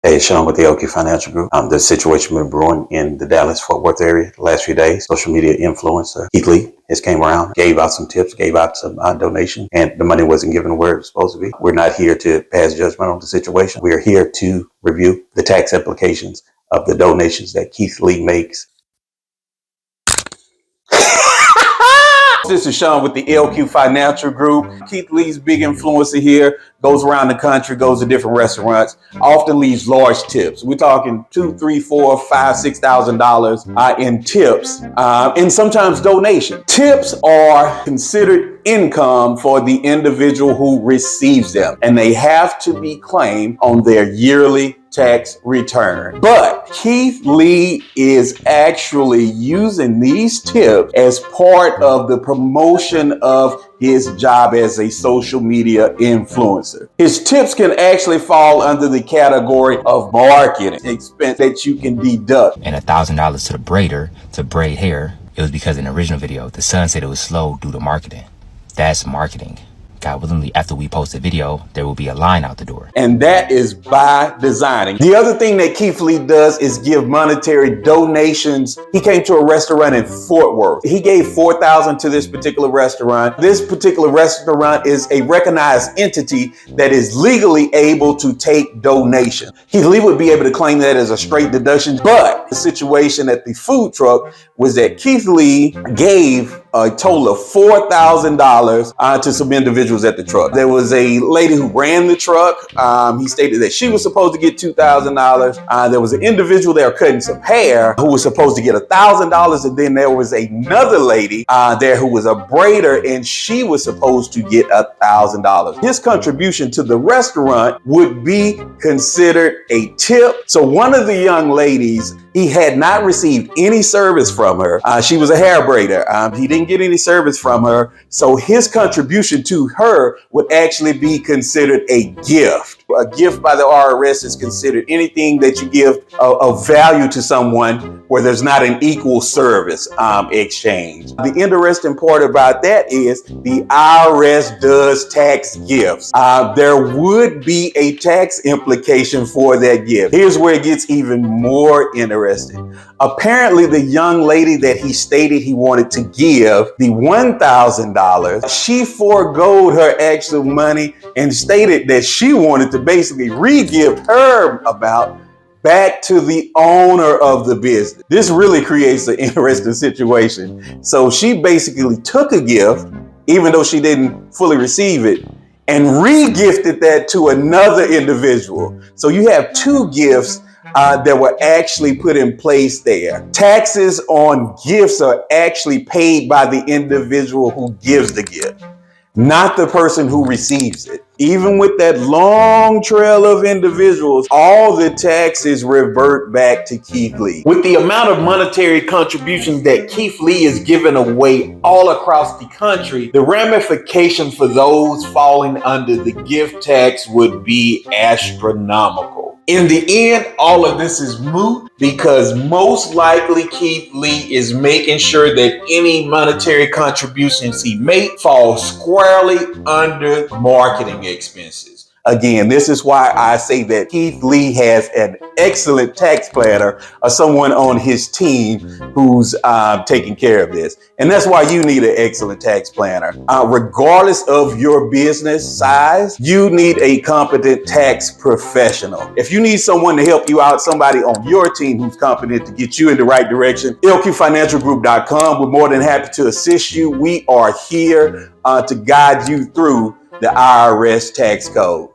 Hey, it's Sean with the LQ Financial Group. The situation been brewing in the Dallas-Fort Worth area the last few days. Social media influencer Keith Lee has came around, gave out some tips, gave out some donations, and the money wasn't given where it was supposed to be. We're not here to pass judgment on the situation. We are here to review the tax implications of the donations that Keith Lee makes. This is Sean with the LQ Financial Group. Keith Lee's big influencer here, goes around the country, goes to different restaurants, often leaves large tips. We're talking $2,000, $3,000, $5,000, $6,000 in tips, and sometimes donation. Tips are considered income for the individual who receives them, and they have to be claimed on their yearly tax return. But Keith Lee is actually using these tips as part of the promotion of his job as a social media influencer. His tips can actually fall under the category of marketing expense that you can deduct. And $1,000 to the braider to braid hair. It was because in the original video, the son said it was slow due to marketing. That's marketing. God willingly, after we post the video, there will be a line out the door. And that is by designing. The other thing that Keith Lee does is give monetary donations. He came to a restaurant in Fort Worth. He gave $4,000 to this particular restaurant. This particular restaurant is a recognized entity that is legally able to take donations. Keith Lee would be able to claim that as a straight deduction, but the situation at the food truck was that Keith Lee gave a total of $4,000 to some individuals at the truck. There was a lady who ran the truck. He stated that she was supposed to get $2,000. There was an individual there cutting some hair who was supposed to get $1,000. And then there was another lady there who was a braider, and she was supposed to get $1,000. His contribution to the restaurant would be considered a tip. So one of the young ladies, he had not received any service from her. She was a hair braider. He didn't get any service from her. So his contribution to her would actually be considered a gift. A gift by the IRS is considered anything that you give of value to someone where there's not an equal service exchange. The interesting part about that is the IRS does tax gifts. There would be a tax implication for that gift. Here's where it gets even more interesting. Apparently, the young lady that he stated he wanted to give the $1,000, she foregoed her actual money and stated that she wanted to basically re-give her amount back to the owner of the business. This really creates an interesting situation. So she basically took a gift, even though she didn't fully receive it, and re-gifted that to another individual. So you have two gifts that were actually put in place there. Taxes on gifts are actually paid by the individual who gives the gift, not the person who receives it. Even with that long trail of individuals, all the taxes revert back to Keith Lee. With the amount of monetary contributions that Keith Lee is giving away all across the country, the ramification for those falling under the gift tax would be astronomical. In the end, all of this is moot because most likely Keith Lee is making sure that any monetary contributions he makes fall squarely under marketing expenses. Again, this is why I say that Keith Lee has an excellent tax planner or someone on his team who's taking care of this. And that's why you need an excellent tax planner. Regardless of your business size, you need a competent tax professional. If you need someone to help you out, somebody on your team who's competent to get you in the right direction, LQFinancialGroup.com. We're more than happy to assist you. We are here to guide you through the IRS tax code.